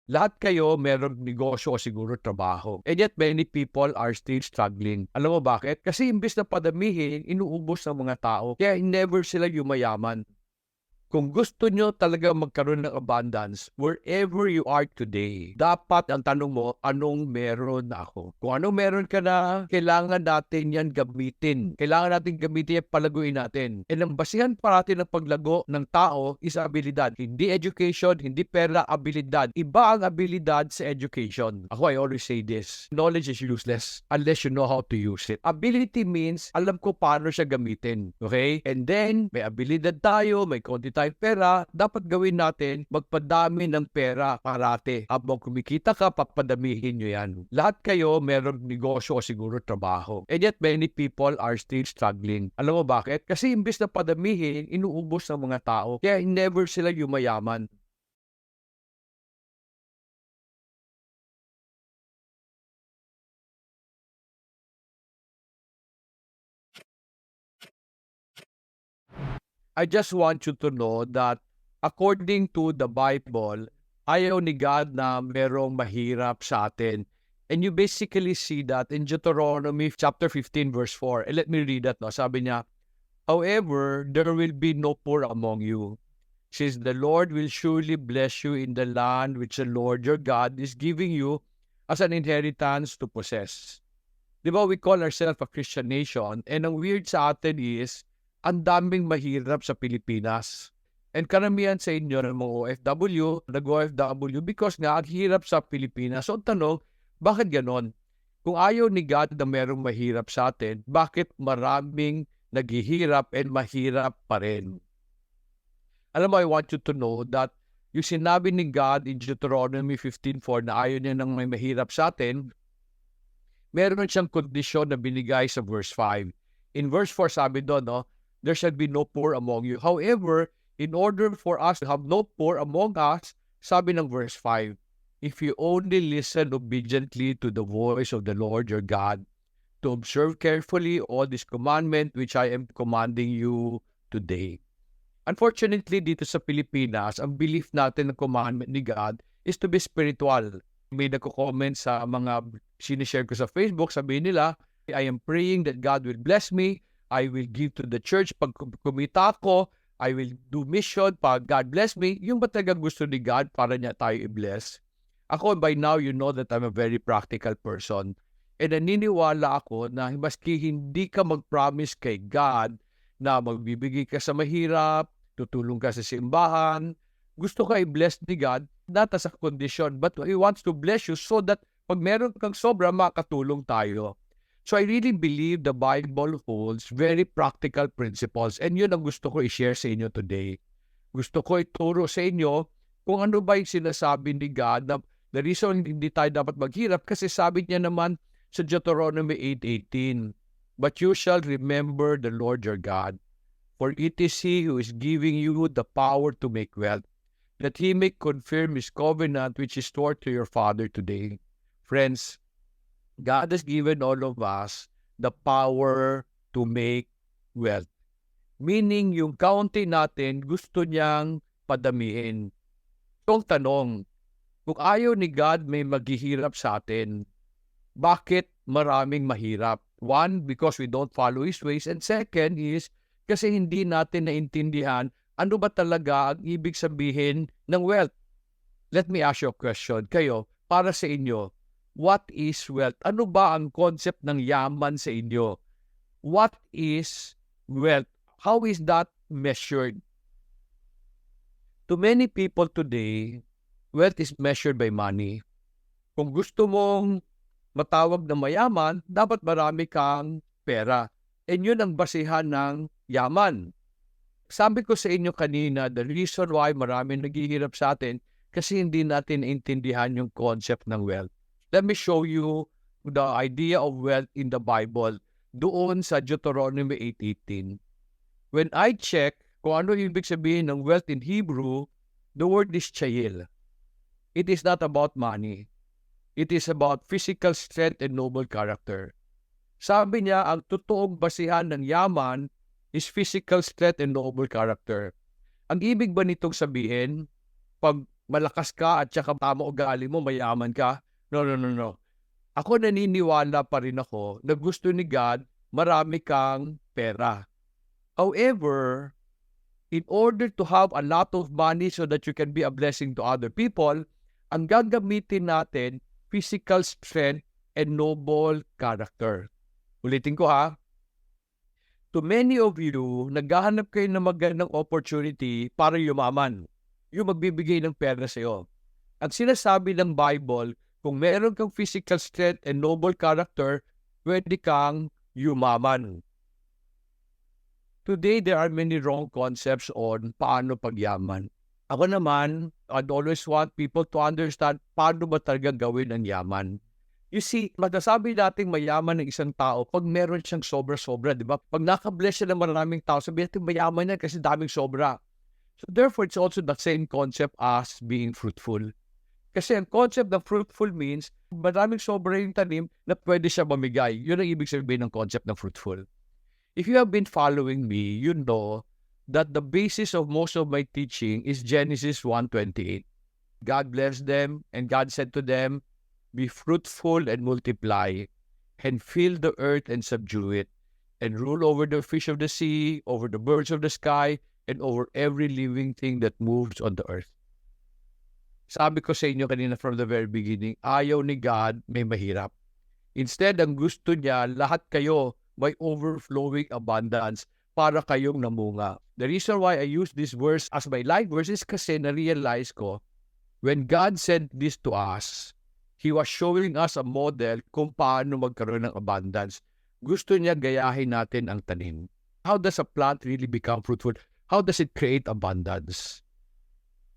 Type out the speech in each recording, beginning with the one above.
Lahat kayo merong negosyo o siguro trabaho. And yet many people are still struggling. Alam mo bakit? Kasi imbes na padamihin, inuubos ng mga tao. Kaya never sila yumayaman. Kung gusto nyo talaga magkaroon ng abundance, wherever you are today, dapat ang tanong mo, anong meron na ako? Kung anong meron ka na, kailangan natin yan gamitin. Kailangan natin gamitin yan, palaguin natin. And ang basihan pa natin ng paglago ng tao is abilidad. Hindi education, hindi pera, abilidad. Iba ang abilidad sa education. Ako, I always say this, knowledge is useless unless you know how to use it. Ability means, alam ko paano siya gamitin. Okay? And then, may abilidad tayo, may konti tayong pera, dapat gawin natin magpadami ng pera parate. Habang kumikita ka, papadamihin nyo yan. Lahat kayo merong negosyo o siguro trabaho. And yet many people are still struggling. Alam mo bakit? Kasi imbes na padamihin, inuubos ng mga tao. Kaya never sila yumayaman. I just want you to know that according to the Bible, ayaw ni God na merong mahirap sa atin. And you basically see that in Deuteronomy chapter 15 verse 4. And let me read that. No? Sabi niya, however, there will be no poor among you, since the Lord will surely bless you in the land which the Lord your God is giving you as an inheritance to possess. Di ba, we call ourselves a Christian nation, and ang weird sa atin is, ang daming mahirap sa Pilipinas. And karamihan sa inyo ng mga OFW, nag-OFW because nga ang hirap sa Pilipinas. So tanong, bakit ganon? Kung ayaw ni God na merong mahirap sa atin, bakit maraming naghihirap and mahirap pa rin? Alam mo, I want you to know that yung sinabi ni God in Deuteronomy 15:4 na ayaw niya ng may mahirap sa atin, meron siyang kondisyon na binigay sa verse 5. In verse 4 sabi doon, no, there shall be no poor among you. However, in order for us to have no poor among us, sabi ng verse 5, if you only listen obediently to the voice of the Lord your God, to observe carefully all this commandment which I am commanding you today. Unfortunately, dito sa Pilipinas, ang belief natin ng commandment ni God is to be spiritual. May nagko-comment sa mga sinishare ko sa Facebook, sabihin nila, I am praying that God will bless me, I will give to the church pag kumita ko, I will do mission pag God bless me. Yung ba talaga gusto ni God para niya tayo i-bless? Ako, by now, you know that I'm a very practical person. And naniniwala ako na maski hindi ka mag-promise kay God na magbibigay ka sa mahirap, tutulong ka sa simbahan, gusto ka i-bless ni God, not as a condition, but He wants to bless you so that pag meron kang sobra, makatulong tayo. So I really believe the Bible holds very practical principles, and yun ang gusto ko i-share sa inyo today. Gusto ko ituro sa inyo kung ano ba yung sinasabi ni God na the reason hindi tayo dapat maghirap kasi sabi niya naman sa Deuteronomy 8:18, but you shall remember the Lord your God, for it is He who is giving you the power to make wealth, that He may confirm His covenant which is toward to your father today. Friends, God has given all of us the power to make wealth. Meaning, yung kaunti natin, gusto niyang padamihin. So, ang tanong, kung ayaw ni God may maghihirap sa atin, bakit maraming mahirap? One, because we don't follow His ways. And second is, kasi hindi natin naintindihan ano ba talaga ang ibig sabihin ng wealth. Let me ask you a question. Kayo, para sa inyo, what is wealth? Ano ba ang concept ng yaman sa inyo? What is wealth? How is that measured? To many people today, wealth is measured by money. Kung gusto mong matawag na mayaman, dapat marami kang pera. And yun ang basihan ng yaman. Sabi ko sa inyo kanina, the reason why marami naghihirap sa atin, kasi hindi natin naintindihan yung concept ng wealth. Let me show you the idea of wealth in the Bible doon sa Deuteronomy 8:18. When I check kung ano ibig sabihin ng wealth in Hebrew, the word is chayil. It is not about money. It is about physical strength and noble character. Sabi niya, ang totoong basihan ng yaman is physical strength and noble character. Ang ibig ba nitong sabihin, pag malakas ka at saka tama ugali mo, mayaman ka. No, no, no, no. Ako naniniwala pa rin ako na gusto ni God marami kang pera. However, in order to have a lot of money so that you can be a blessing to other people, ang gagamitin natin, physical strength and noble character. Ulitin ko ha. To many of you, naghahanap kayo ng magandang opportunity para yumaman. Yung magbibigay ng pera sa'yo. At sinasabi ng Bible, kung meron kang physical strength and noble character, pwede kang yumaman. Today, there are many wrong concepts on paano pagyaman. Ako naman, I'd always want people to understand paano ba talaga gawin ang yaman. You see, magsasabi natin mayaman ng isang tao pag meron siyang sobra-sobra, di ba? Pag nakabless siya ng maraming tao, sabihin natin mayaman yan kasi daming sobra. So therefore, it's also the same concept as being fruitful. Kasi ang concept ng fruitful means maraming sobra yung tanim na pwede siya mamigay. Yun ang ibig sabihin ng concept ng fruitful. If you have been following me, you know that the basis of most of my teaching is Genesis 1:28. God blessed them, and God said to them, "Be fruitful and multiply, and fill the earth and subdue it, and rule over the fish of the sea, over the birds of the sky, and over every living thing that moves on the earth." Sabi ko sa inyo kanina from the very beginning, ayaw ni God may mahirap. Instead, ang gusto niya, lahat kayo may overflowing abundance para kayong namunga. The reason why I use this verse as my life verse is kasi na-realize ko, when God sent this to us, He was showing us a model kung paano magkaroon ng abundance. Gusto niya gayahin natin ang tanim. How does a plant really become fruitful? How does it create abundance?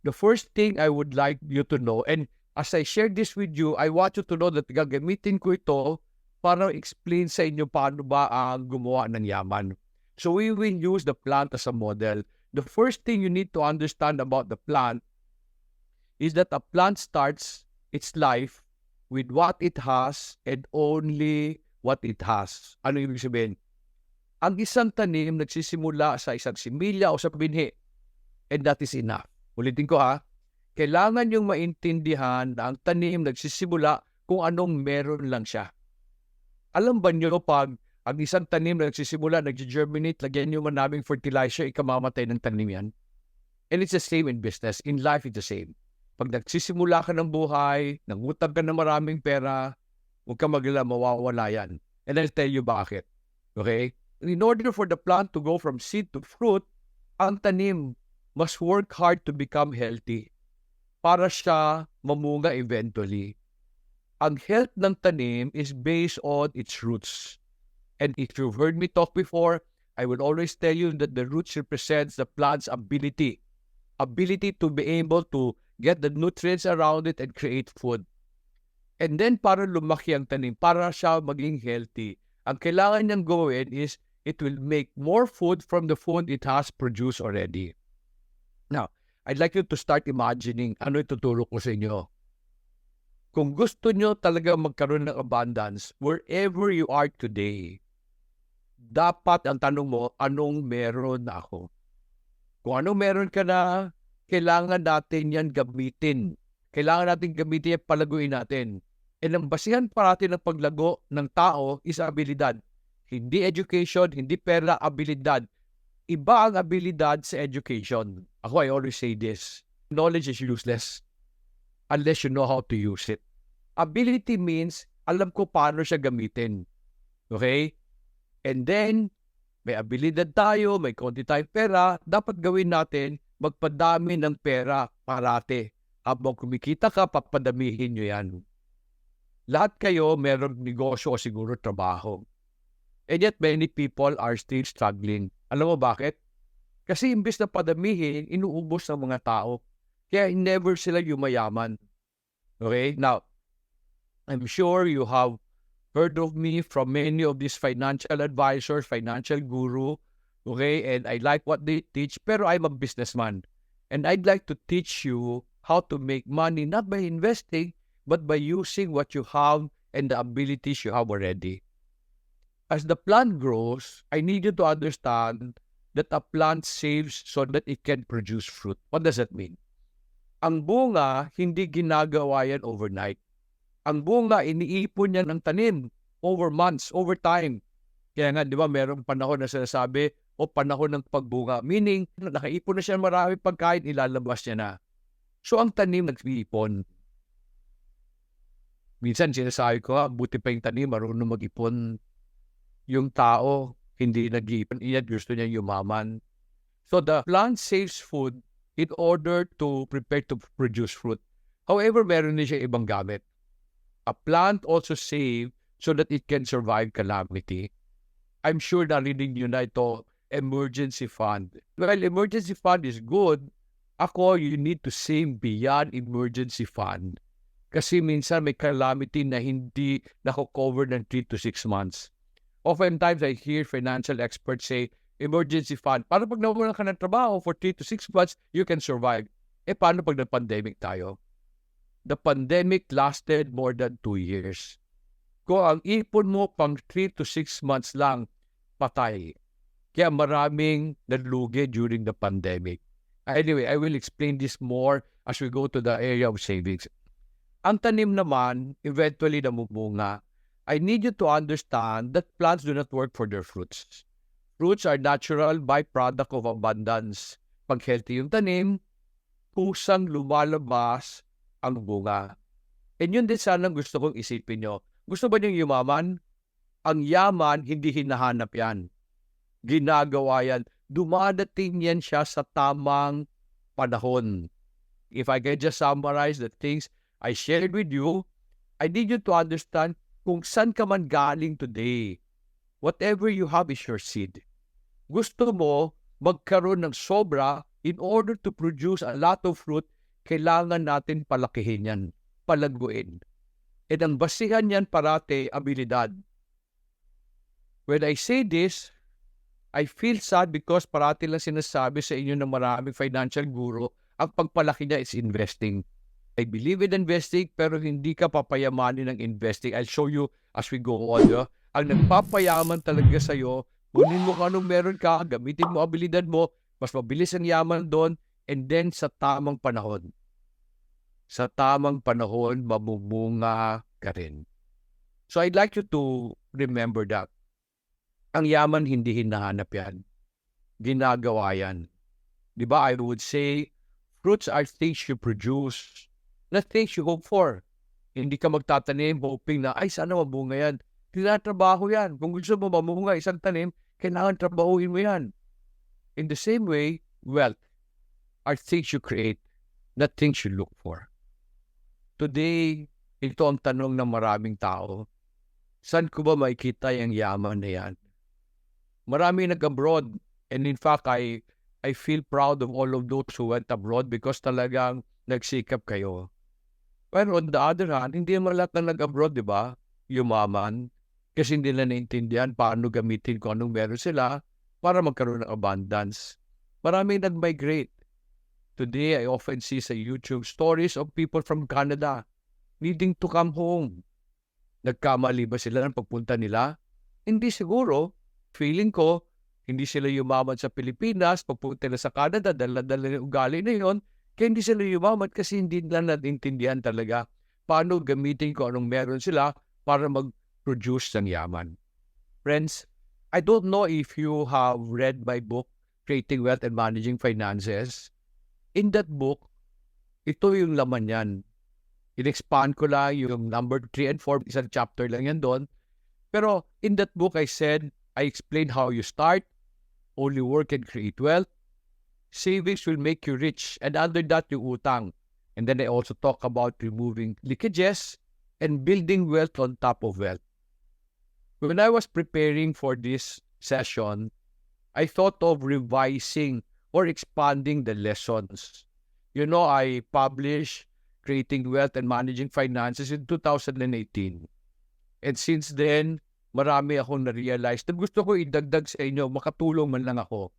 The first thing I would like you to know, and as I share this with you, I want you to know that gagamitin ko ito para explain sa inyo paano ba ang gumawa ng yaman. So we will use the plant as a model. The first thing you need to understand about the plant is that a plant starts its life with what it has and only what it has. Ano ibig sabihin? Ang isang tanim nagsisimula sa isang similya o sa binhi. And that is enough. Ulitin ko ha. Kailangan yung maintindihan na ang tanim nagsisimula kung anong meron lang siya. Alam ba nyo pag ang isang tanim na nagsisimula, nag-germinate, lagyan nyo man naming fertilizer, ikamamatay ng tanim yan? And it's the same in business. In life, it's the same. Pag nagsisimula ka ng buhay, nangutang ka ng maraming pera, huwag ka maglala, mawawala yan. And I'll tell you bakit. Okay? In order for the plant to go from seed to fruit, ang tanim must work hard to become healthy para siya mamunga eventually. Ang health ng tanim is based on its roots. And if you've heard me talk before, I will always tell you that the roots represents the plant's ability to be able to get the nutrients around it and create food. And then para lumaki ang tanim, para siya maging healthy, ang kailangan niyang gawin is it will make more food from the food it has produced already. Now, I'd like you to start imagining ano ituturo ko sa inyo. Kung gusto nyo talaga magkaroon ng abundance, wherever you are today, dapat ang tanong mo, anong meron na ako? Kung anong meron ka na, kailangan natin yan gamitin. Kailangan natin gamitin yan, palaguin natin. And ang basihan pa natin ng paglago ng tao is abilidad. Hindi education, hindi pera, abilidad. Iba ang abilidad sa education. Ako, I always say this. Knowledge is useless unless you know how to use it. Ability means, alam ko paano siya gamitin. Okay? And then, may abilidad tayo, may konti tayong pera, dapat gawin natin, magpadami ng pera parate. Habang kumikita ka, papadamihin nyo yan. Lahat kayo, merong negosyo o siguro trabaho. And yet, many people are still struggling. Alam mo bakit? Kasi imbis na padamihin, inuubos ng mga tao. Kaya never sila yumayaman. Okay? Now, I'm sure you have heard of me from many of these financial advisors, financial guru. Okay? And I like what they teach, pero I'm a businessman. And I'd like to teach you how to make money, not by investing, but by using what you have and the abilities you have already. As the plant grows, I need you to understand that a plant saves so that it can produce fruit. What does that mean? Ang bunga, hindi ginagawa yan overnight. Ang bunga, iniipon niya ng tanim over months, over time. Kaya nga, di ba, merong panahon na sinasabi, o panahon ng pagbunga. Meaning, nakaipon na siya ng maraming pagkain, ilalabas niya na. So, ang tanim nag-iipon. Minsan, sinasabi ko, buti pa yung tanim, marunong mag-ipon. Yung tao, hindi nag-iipon. Iyan, gusto niya yumaman. So, the plant saves food in order to prepare to produce fruit. However, meron din siya ibang gamit. A plant also save so that it can survive calamity. I'm sure narinig nyo na ito, emergency fund. Well, emergency fund is good. Ako, you need to save beyond emergency fund. Kasi minsan may calamity na hindi nako-cover ng 3 to 6 months. Oftentimes, I hear financial experts say, emergency fund. Para pag nawalan ka ng trabaho for 3 to 6 months, you can survive. Paano pag nag-pandemic tayo? The pandemic lasted more than 2 years. Kung ang ipon mo pang 3 to 6 months lang, patay. Kaya maraming nalugi during the pandemic. Anyway, I will explain this more as we go to the area of savings. Ang tanim naman, eventually namumunga. I need you to understand that plants do not work for their fruits. Fruits are natural byproduct of abundance. Pag healthy yung tanim, kusang lumalabas ang bunga. And yun din sana gusto kong isipin nyo. Gusto ba niyong yumaman? Ang yaman, hindi hinahanap yan. Ginagawa yan. Dumadating yan siya sa tamang panahon. If I can just summarize the things I shared with you, I need you to understand kung saan ka man galing today. Whatever you have is your seed. Gusto mo magkaroon ng sobra in order to produce a lot of fruit, kailangan natin palakihin yan, palaguin. At ang basihan yan parate, abilidad. When I say this, I feel sad because parati lang sinasabi sa inyo ng maraming financial guru, ang pagpalaki niya is investing. I believe in investing, pero hindi ka papayamanin ng investing. I'll show you as we go on. Ang nagpapayaman talaga sa'yo, kunin mo kung anong meron ka, gamitin mo abilidad mo, mas mabilis ang yaman doon, and then sa tamang panahon. Sa tamang panahon, mamumunga ka rin. So I'd like you to remember that. Ang yaman, hindi hinahanap yan. Ginagawa yan. Di ba? I would say, fruits are things you produce, not things you hope for. Hindi ka magtatanim hoping na, ay, sana mamunga yan. Tinatrabaho yan. Kung gusto mo mamunga isang tanim, kailangan trabahuin mo yan. In the same way, wealth are things you create, not things you look for. Today, ito ang tanong ng maraming tao. Saan ko ba makikita yung yaman na yan? Marami nag-abroad. And in fact, I feel proud of all of those who went abroad because talagang nagsikap kayo. Pero on the other hand, hindi naman lahat na nag-abroad, di ba? Yumaman. Kasi hindi nila naintindihan paano gamitin kung anong meron sila para magkaroon ng abundance. Marami nag-migrate. Today, I often see sa YouTube stories of people from Canada needing to come home. Nagkamali ba sila ng pagpunta nila? Hindi siguro. Feeling ko, hindi sila yumaman sa Pilipinas, pagpunta nila sa Canada, dala-dala yung ugali na yun, kaya hindi sila yumaman kasi hindi nila naintindihan talaga paano gamitin ko anong meron sila para mag-produce ng yaman. Friends, I don't know if you have read my book, Creating Wealth and Managing Finances. In that book, ito yung laman yan. In-expand ko lang yung number 3 and 4, isang chapter lang yan doon. Pero in that book, I explained how you start, only work and create wealth. Savings will make you rich, and under that, yung utang. And then I also talk about removing leakages and building wealth on top of wealth. When I was preparing for this session, I thought of revising or expanding the lessons. You know, I published Creating Wealth and Managing Finances in 2018. And since then, marami akong na-realize na gusto ko idagdag sa inyo, makatulong man lang ako.